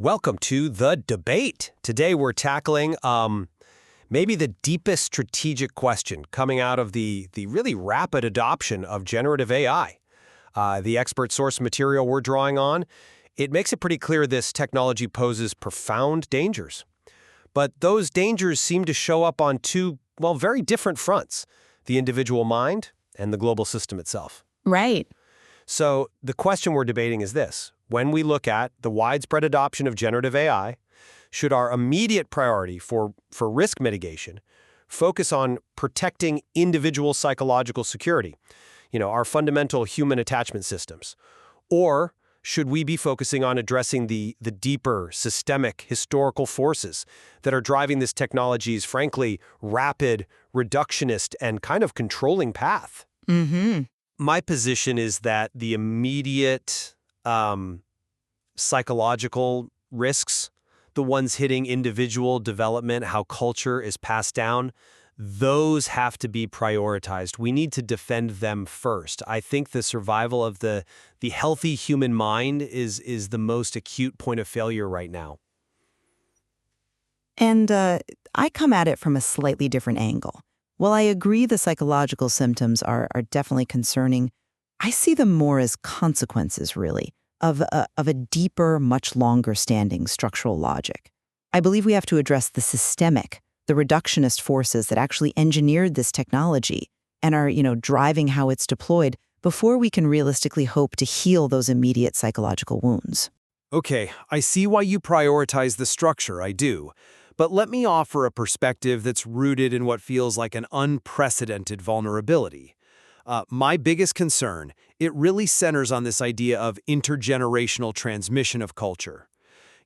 Welcome to the debate. Today we're tackling maybe the deepest strategic question coming out of the really rapid adoption of generative AI. The expert source material we're drawing on, it makes it pretty clear this technology poses profound dangers. But those dangers seem to show up on two, well, very different fronts, the individual mind and the global system itself. Right. So the question we're debating is this. When we look at the widespread adoption of generative AI, should our immediate priority for risk mitigation focus on protecting individual psychological security, our fundamental human attachment systems? Or should we be focusing on addressing the deeper, systemic, historical forces that are driving this technology's, frankly, rapid, reductionist, and kind of controlling path? Mm-hmm. My position is that the immediate psychological risks, the ones hitting individual development, how culture is passed down, those have to be prioritized. We need to defend them first. I think the survival of the healthy human mind is the most acute point of failure right now. And I come at it from a slightly different angle. While I agree the psychological symptoms are definitely concerning, I see them more as consequences, really, of a deeper, much longer-standing structural logic. I believe we have to address the systemic, the reductionist forces that actually engineered this technology and are, driving how it's deployed before we can realistically hope to heal those immediate psychological wounds. Okay, I see why you prioritize the structure, I do. But let me offer a perspective that's rooted in what feels like an unprecedented vulnerability. My biggest concern, it really centers on this idea of intergenerational transmission of culture.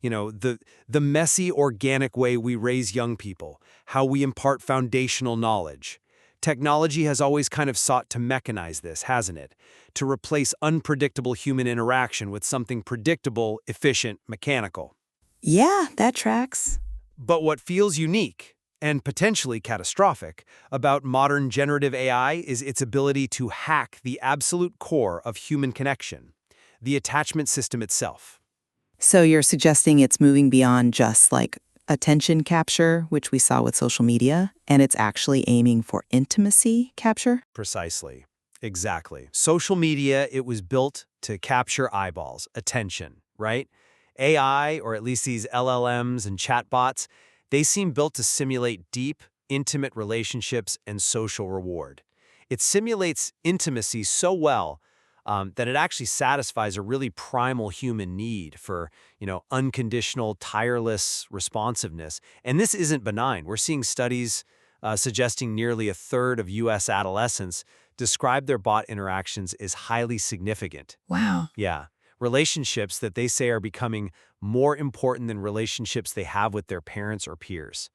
The messy, organic way we raise young people, how we impart foundational knowledge. Technology has always kind of sought to mechanize this, hasn't it? To replace unpredictable human interaction with something predictable, efficient, mechanical. Yeah, that tracks. But what feels unique, and potentially catastrophic, about modern generative AI is its ability to hack the absolute core of human connection, the attachment system itself. So you're suggesting it's moving beyond just like attention capture, which we saw with social media, and it's actually aiming for intimacy capture? Precisely. Exactly. Social media, it was built to capture eyeballs, attention, right? AI, or at least these LLMs and chatbots, they seem built to simulate deep, intimate relationships and social reward. It simulates intimacy so well that it actually satisfies a really primal human need for, unconditional, tireless responsiveness. And this isn't benign. We're seeing studies suggesting nearly a third of U.S. adolescents describe their bot interactions as highly significant. Wow. Yeah. Relationships that they say are becoming more important than relationships they have with their parents or peers.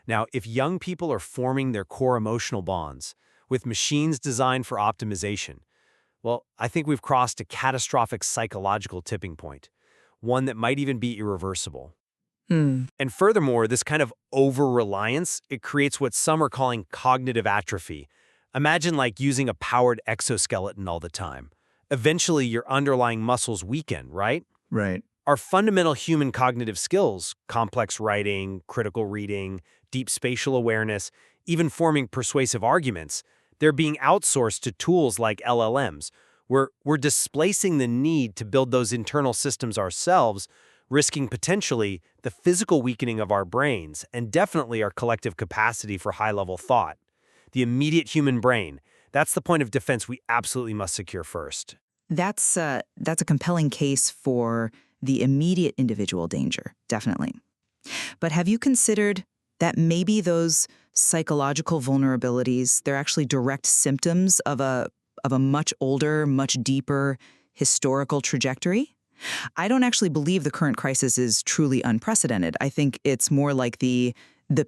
Now, if young people are forming their core emotional bonds with machines designed for optimization, well, I think we've crossed a catastrophic psychological tipping point, one that might even be irreversible. And furthermore, this kind of over-reliance, it creates what some are calling cognitive atrophy. Imagine like using a powered exoskeleton all the time. Eventually, your underlying muscles weaken, right? Right. Our fundamental human cognitive skills, complex writing, critical reading, deep spatial awareness, even forming persuasive arguments, they're being outsourced to tools like LLMs. We're displacing the need to build those internal systems ourselves, risking potentially the physical weakening of our brains and definitely our collective capacity for high-level thought. The immediate human brain, that's the point of defense we absolutely must secure first. That's a compelling case for the immediate individual danger, definitely. But have you considered that maybe those psychological vulnerabilities, they're actually direct symptoms of a much older, much deeper historical trajectory? I don't actually believe the current crisis is truly unprecedented. I think it's more like the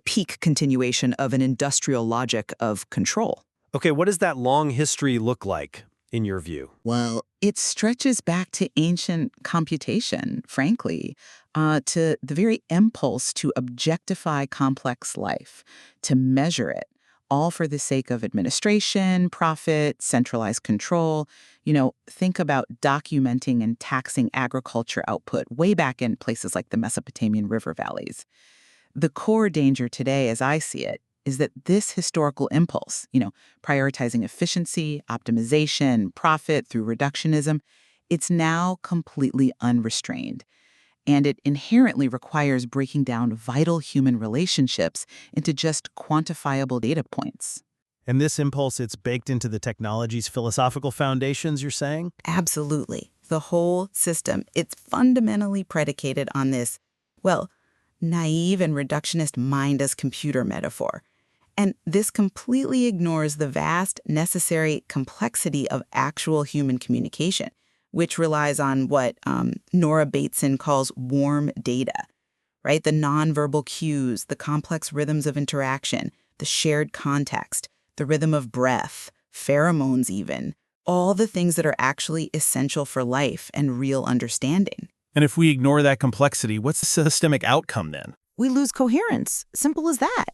peak continuation of an industrial logic of control. Okay, what does that long history look like, in your view? Well, it stretches back to ancient computation, frankly, to the very impulse to objectify complex life, to measure it, all for the sake of administration, profit, centralized control. Think about documenting and taxing agriculture output way back in places like the Mesopotamian river valleys. The core danger today, as I see it, is that this historical impulse, prioritizing efficiency, optimization, profit through reductionism, it's now completely unrestrained. And it inherently requires breaking down vital human relationships into just quantifiable data points. And this impulse, it's baked into the technology's philosophical foundations, you're saying? Absolutely. The whole system, it's fundamentally predicated on this, well, naive and reductionist mind as computer metaphor. And this completely ignores the vast, necessary complexity of actual human communication, which relies on what Nora Bateson calls warm data, right? The nonverbal cues, the complex rhythms of interaction, the shared context, the rhythm of breath, pheromones even, all the things that are actually essential for life and real understanding. And if we ignore that complexity, what's the systemic outcome then? We lose coherence. Simple as that.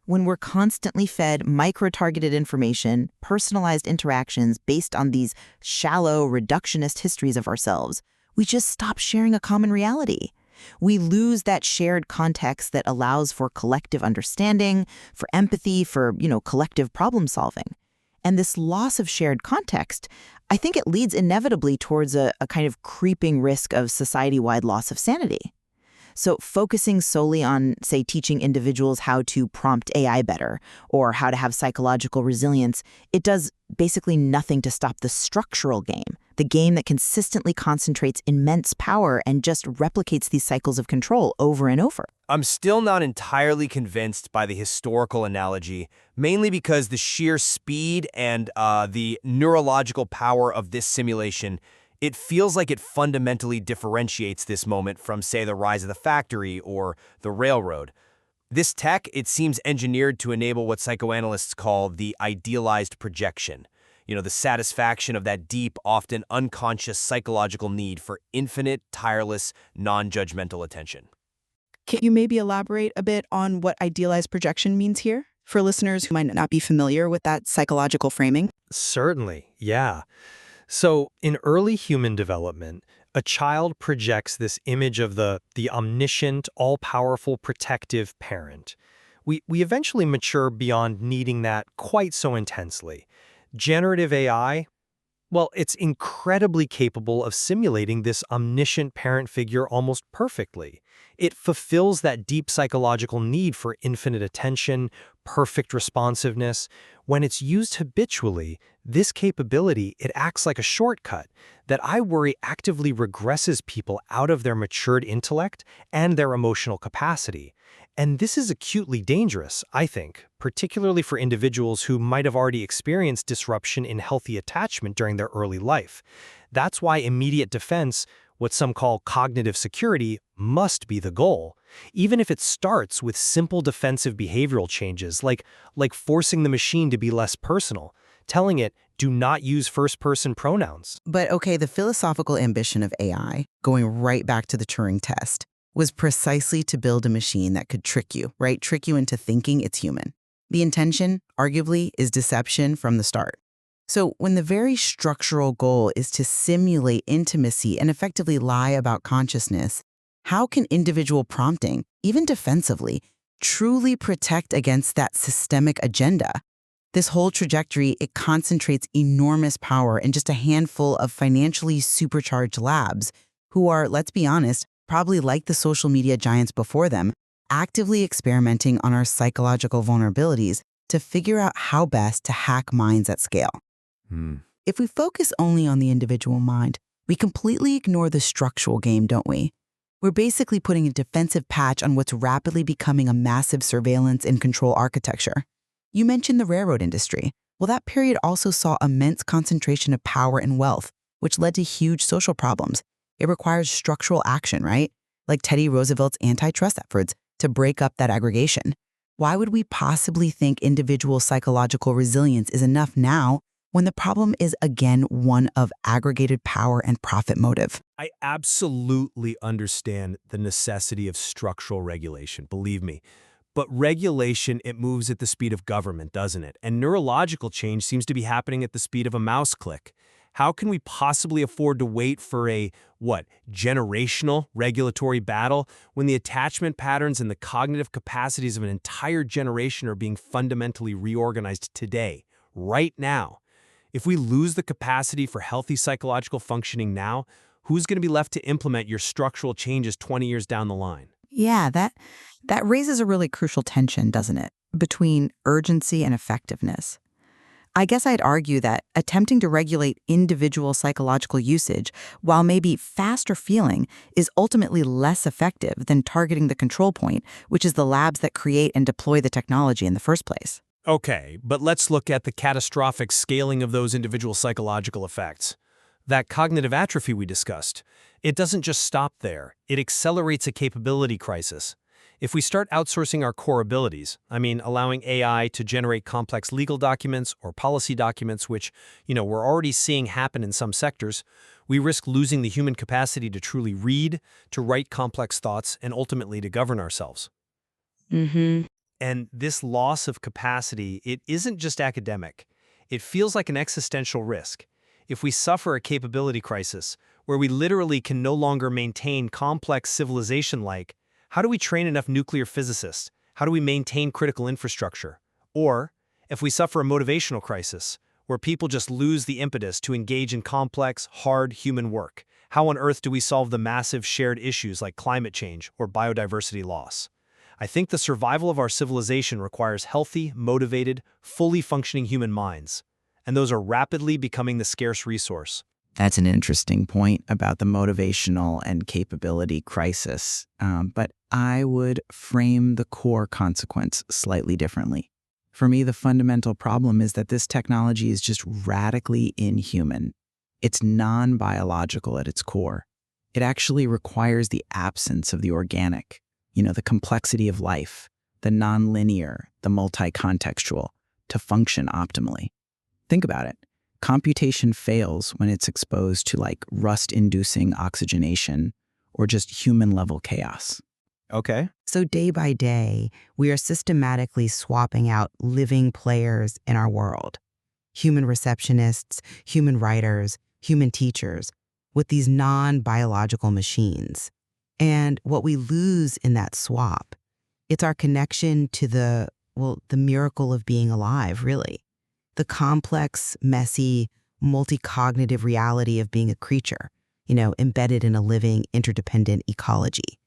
When we're constantly fed micro-targeted information, personalized interactions based on these shallow, reductionist histories of ourselves, we just stop sharing a common reality. We lose that shared context that allows for collective understanding, for empathy, for, collective problem solving. And this loss of shared context, I think it leads inevitably towards a kind of creeping risk of society-wide loss of sanity. So focusing solely on, say, teaching individuals how to prompt AI better or how to have psychological resilience, it does basically nothing to stop the structural game, the game that consistently concentrates immense power and just replicates these cycles of control over and over. I'm still not entirely convinced by the historical analogy, mainly because the sheer speed and the neurological power of this simulation, it feels like it fundamentally differentiates this moment from, say, the rise of the factory or the railroad. This tech, it seems engineered to enable what psychoanalysts call the idealized projection. The satisfaction of that deep, often unconscious psychological need for infinite, tireless, non-judgmental attention. Can you maybe elaborate a bit on what idealized projection means here, for listeners who might not be familiar with that psychological framing? Certainly, yeah. So in early human development, a child projects this image of the omniscient, all-powerful, protective parent. We eventually mature beyond needing that quite so intensely. Generative AI, well, it's incredibly capable of simulating this omniscient parent figure almost perfectly. It fulfills that deep psychological need for infinite attention, perfect responsiveness. When it's used habitually, this capability, it acts like a shortcut that I worry actively regresses people out of their matured intellect and their emotional capacity. And this is acutely dangerous, I think, particularly for individuals who might have already experienced disruption in healthy attachment during their early life. That's why immediate defense, what some call cognitive security, must be the goal, even if it starts with simple defensive behavioral changes like forcing the machine to be less personal, telling it, do not use first-person pronouns. But okay, the philosophical ambition of AI, going right back to the Turing test, was precisely to build a machine that could trick you, right? Trick you into thinking it's human. The intention, arguably, is deception from the start. So when the very structural goal is to simulate intimacy and effectively lie about consciousness, how can individual prompting, even defensively, truly protect against that systemic agenda? This whole trajectory, it concentrates enormous power in just a handful of financially supercharged labs who are, let's be honest, probably like the social media giants before them, actively experimenting on our psychological vulnerabilities to figure out how best to hack minds at scale. If we focus only on the individual mind, we completely ignore the structural game, don't we? We're basically putting a defensive patch on what's rapidly becoming a massive surveillance and control architecture. You mentioned the railroad industry. Well, that period also saw immense concentration of power and wealth, which led to huge social problems. It requires structural action, right? Like Teddy Roosevelt's antitrust efforts to break up that aggregation. Why would we possibly think individual psychological resilience is enough now when the problem is, again, one of aggregated power and profit motive? I absolutely understand the necessity of structural regulation, believe me. But regulation, it moves at the speed of government, doesn't it? And neurological change seems to be happening at the speed of a mouse click. How can we possibly afford to wait for a, generational regulatory battle when the attachment patterns and the cognitive capacities of an entire generation are being fundamentally reorganized today, right now? If we lose the capacity for healthy psychological functioning now, who's going to be left to implement your structural changes 20 years down the line? Yeah, that raises a really crucial tension, doesn't it, between urgency and effectiveness. I guess I'd argue that attempting to regulate individual psychological usage, while maybe faster feeling, is ultimately less effective than targeting the control point, which is the labs that create and deploy the technology in the first place. Okay, but let's look at the catastrophic scaling of those individual psychological effects. That cognitive atrophy we discussed, it doesn't just stop there. It accelerates a capability crisis. If we start outsourcing our core abilities, allowing AI to generate complex legal documents or policy documents, which, we're already seeing happen in some sectors, we risk losing the human capacity to truly read, to write complex thoughts, and ultimately to govern ourselves. And this loss of capacity, it isn't just academic. It feels like an existential risk. If we suffer a capability crisis, where we literally can no longer maintain complex civilization-like, how do we train enough nuclear physicists? How do we maintain critical infrastructure? Or, if we suffer a motivational crisis, where people just lose the impetus to engage in complex, hard human work, how on earth do we solve the massive shared issues like climate change or biodiversity loss? I think the survival of our civilization requires healthy, motivated, fully functioning human minds. And those are rapidly becoming the scarce resource. That's an interesting point about the motivational and capability crisis. But I would frame the core consequence slightly differently. For me, the fundamental problem is that this technology is just radically inhuman. It's non-biological at its core. It actually requires the absence of the organic, the complexity of life, the nonlinear, the multi-contextual, to function optimally. Think about it. Computation fails when it's exposed to rust-inducing oxygenation or just human-level chaos. Okay. So day by day, we are systematically swapping out living players in our world. Human receptionists, human writers, human teachers, with these non-biological machines. And what we lose in that swap, it's our connection to the miracle of being alive, really. The complex, messy, multi-cognitive reality of being a creature, embedded in a living, interdependent ecology.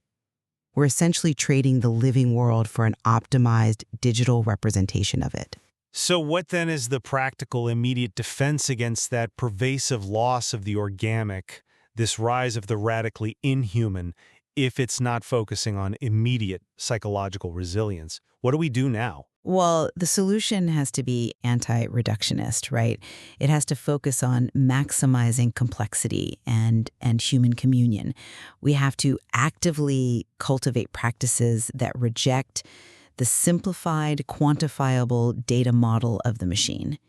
We're essentially trading the living world for an optimized digital representation of it. So what then is the practical, immediate defense against that pervasive loss of the organic, this rise of the radically inhuman, if it's not focusing on immediate psychological resilience? What do we do now? Well, the solution has to be anti-reductionist, right? It has to focus on maximizing complexity and human communion. We have to actively cultivate practices that reject the simplified, quantifiable data model of the machine.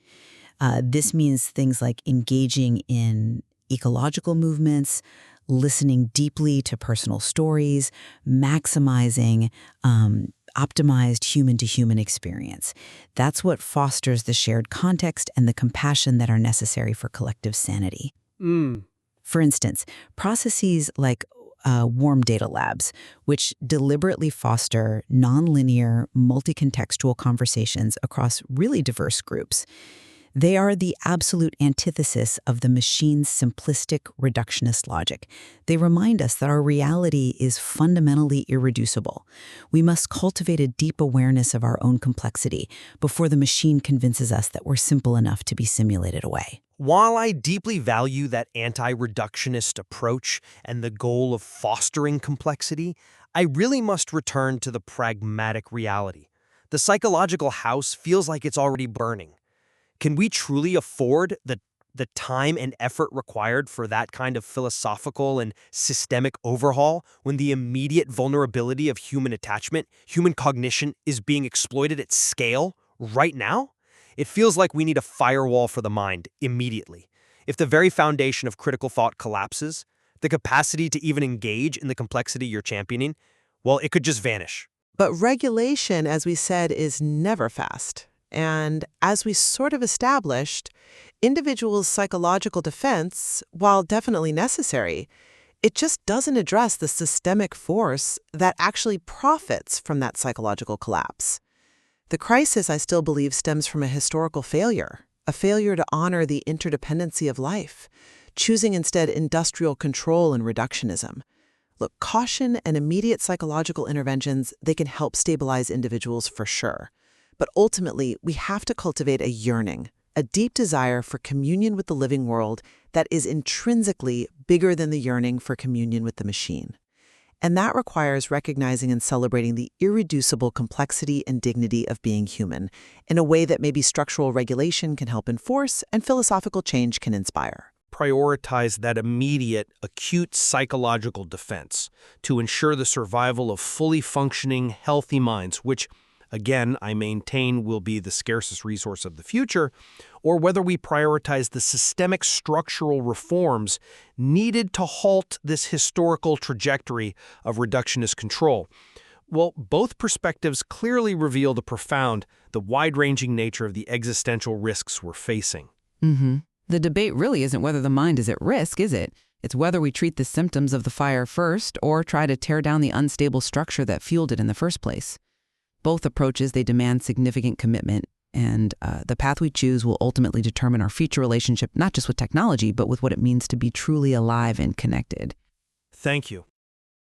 This means things like engaging in ecological movements, listening deeply to personal stories, maximizing optimized human-to-human experience. That's what fosters the shared context and the compassion that are necessary for collective sanity. For instance, processes like warm data labs, which deliberately foster nonlinear, multi-contextual conversations across really diverse groups. They are the absolute antithesis of the machine's simplistic reductionist logic. They remind us that our reality is fundamentally irreducible. We must cultivate a deep awareness of our own complexity before the machine convinces us that we're simple enough to be simulated away. While I deeply value that anti-reductionist approach and the goal of fostering complexity, I really must return to the pragmatic reality. The psychological house feels like it's already burning. Can we truly afford the time and effort required for that kind of philosophical and systemic overhaul when the immediate vulnerability of human attachment, human cognition, is being exploited at scale right now? It feels like we need a firewall for the mind immediately. If the very foundation of critical thought collapses, the capacity to even engage in the complexity you're championing, well, it could just vanish. But regulation, as we said, is never fast. And as we sort of established, individuals' psychological defense, while definitely necessary, it just doesn't address the systemic force that actually profits from that psychological collapse. The crisis, I still believe, stems from a historical failure, a failure to honor the interdependency of life, choosing instead industrial control and reductionism. Look, caution and immediate psychological interventions, they can help stabilize individuals for sure. But ultimately, we have to cultivate a yearning, a deep desire for communion with the living world that is intrinsically bigger than the yearning for communion with the machine. And that requires recognizing and celebrating the irreducible complexity and dignity of being human in a way that maybe structural regulation can help enforce and philosophical change can inspire. Prioritize that immediate, acute psychological defense to ensure the survival of fully functioning, healthy minds, which, again, I maintain will be the scarcest resource of the future, or whether we prioritize the systemic structural reforms needed to halt this historical trajectory of reductionist control. Well, both perspectives clearly reveal the wide-ranging nature of the existential risks we're facing. The debate really isn't whether the mind is at risk, is it? It's whether we treat the symptoms of the fire first or try to tear down the unstable structure that fueled it in the first place. Both approaches, they demand significant commitment, and the path we choose will ultimately determine our future relationship, not just with technology, but with what it means to be truly alive and connected. Thank you.